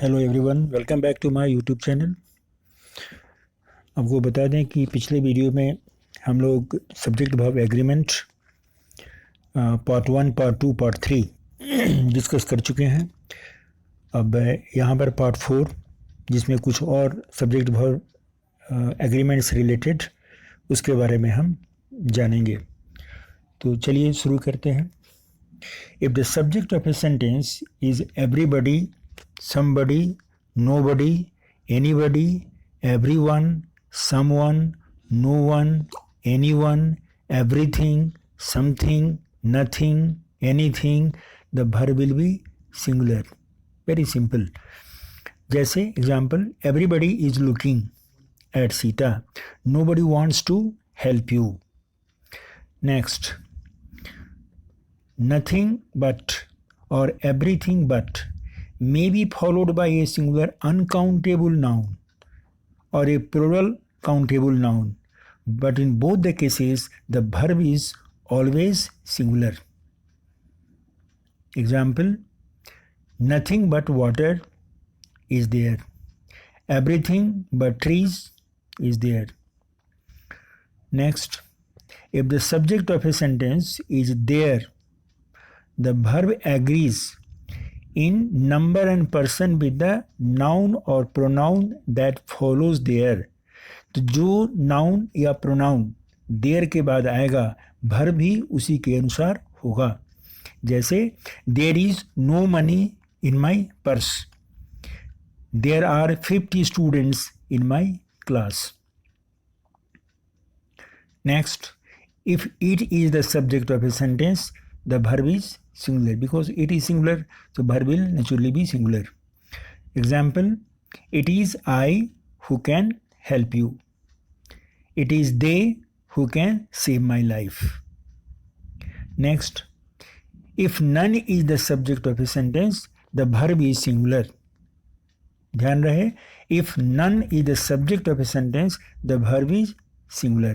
Hello everyone, welcome back to my YouTube channel. आपको बता दें कि पिछले वीडियो में हम लोग subject verb agreement part 1, part 2, part 3 discuss कर चुके हैं। अब यहाँ पर पार्ट 4 जिसमें कुछ और सब्जेक्ट वर्ब एग्रीमेंट्स रिलेटेड उसके बारे में हम जानेंगे। तो चलिए शुरू करते हैं। If the subject of a sentence is everybody, somebody, nobody, anybody, everyone, someone, no one, anyone, everything, something, nothing, anything, the verb will be singular. Very simple. जैसे example, everybody is looking at Sita. Nobody wants to help you. Next, nothing but or everything but may be followed by a singular uncountable noun or a plural countable noun, but in both the cases the verb is always singular. Example, nothing but water is there, everything but trees is there. Next, if the subject of a sentence is there, the verb agrees in number and person with the noun or pronoun that follows there. तो जो noun या pronoun there के बाद आएगा verb भी उसी के अनुसार होगा। जैसे there is no money in my purse, there are 50 students in my class. Next, if it is the subject of a sentence, the verb is singular. Because it is singular, so verb will naturally be singular. Example, it is I who can help you, it is they who can save my life. Next, if none is the subject of a sentence, the verb is singular. ध्यान रहे, if none is the subject of a sentence, the verb is singular.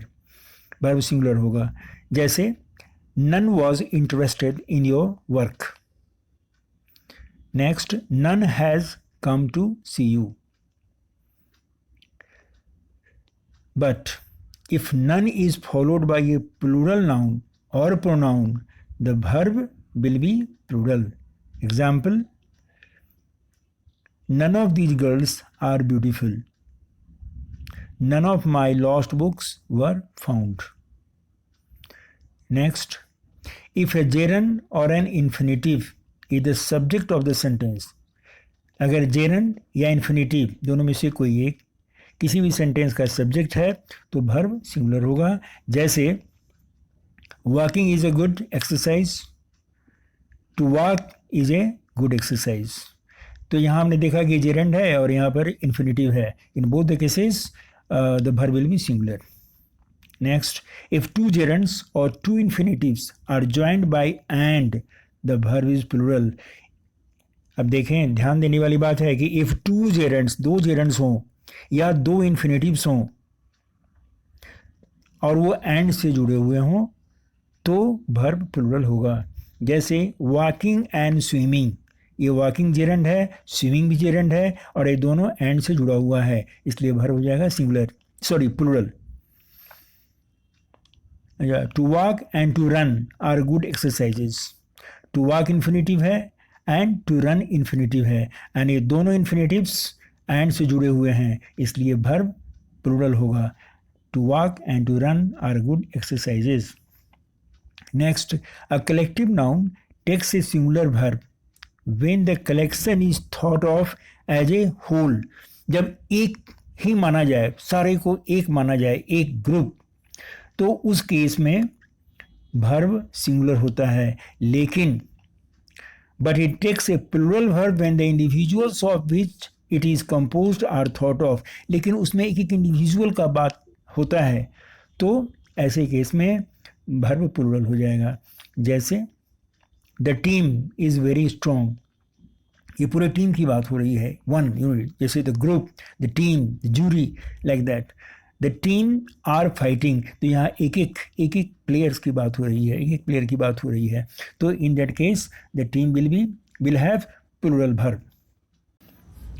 verb singular होगा। जैसे none was interested in your work. Next, none has come to see you. But if none is followed by a plural noun or pronoun, the verb will be plural. Example, none of these girls are beautiful, none of my lost books were found. Next, if a gerund or an infinitive is the subject of the sentence, अगर gerund या infinitive दोनों में से कोई एक किसी भी sentence का सब्जेक्ट है तो verb सिंगुलर होगा। जैसे walking is a good exercise, to walk is a good exercise. तो यहाँ हमने देखा कि gerund है और यहाँ पर infinitive है। In both the cases the verb will be singular. Next, if two gerunds or two infinitives are joined by and, the verb is plural. अब देखें, ध्यान देने वाली बात है कि if two gerunds, दो gerunds हों या दो infinitives हों और वो and से जुड़े हुए हों तो verb plural होगा। जैसे walking and swimming, ये walking gerund है, swimming भी gerund है और ये दोनों and से जुड़ा हुआ है, इसलिए verb हो जाएगा singular, sorry plural. To walk and to run are good exercises. To walk infinitive है and to run infinitive है, and ये दोनों infinitives and से जुड़े हुए हैं, इसलिए verb plural होगा। To walk and to run are good exercises. Next, a collective noun takes a singular verb when the collection is thought of as a whole. जब एक ही माना जाए, सारे को एक माना जाए, एक ग्रुप, तो उस केस में verb सिंगुलर होता है। लेकिन but it takes a plural verb when the individuals of which it is composed are thought of. लेकिन उसमें एक एक इंडिविजुअल का बात होता है तो ऐसे केस में verb plural हो जाएगा। जैसे the team is very strong, ये पूरे टीम की बात हो रही है, one unit, जैसे the group, the team, the jury, like that. The team are fighting, तो यहाँ एक एक प्लेयर्स की बात हो रही है, एक एक प्लेयर की बात हो रही है, तो in that case the team will have plural verb.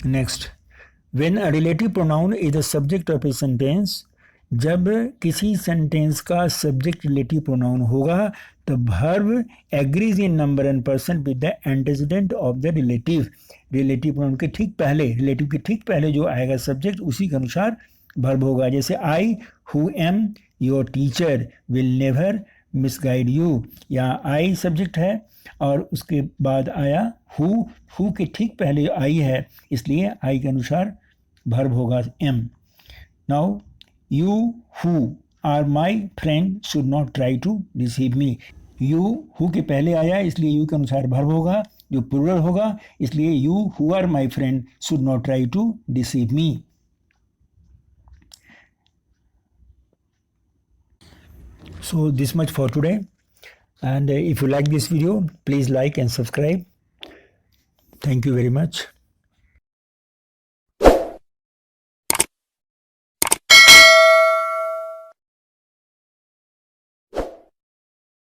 Next, when a relative pronoun is the subject of a sentence, जब किसी सेंटेंस का सब्जेक्ट रिलेटिव प्रोनाउन होगा तो verb agrees in number and person with the antecedent of the relative. Relative pronoun के ठीक पहले, relative के ठीक पहले जो आएगा सब्जेक्ट, उसी के अनुसार वर्ब होगा। जैसे I who am your teacher will never misguide you, यहाँ आई सब्जेक्ट है और उसके बाद आया हु के ठीक पहले आई है, इसलिए आई के अनुसार वर्ब होगा am. Now you who are my friend should not try to deceive me, you who के पहले आया इसलिए you के अनुसार वर्ब होगा, जो प्लूरल होगा इसलिए you who are my friend should not try to deceive me। So this much for today, and if you like this video please like and subscribe. Thank you very much.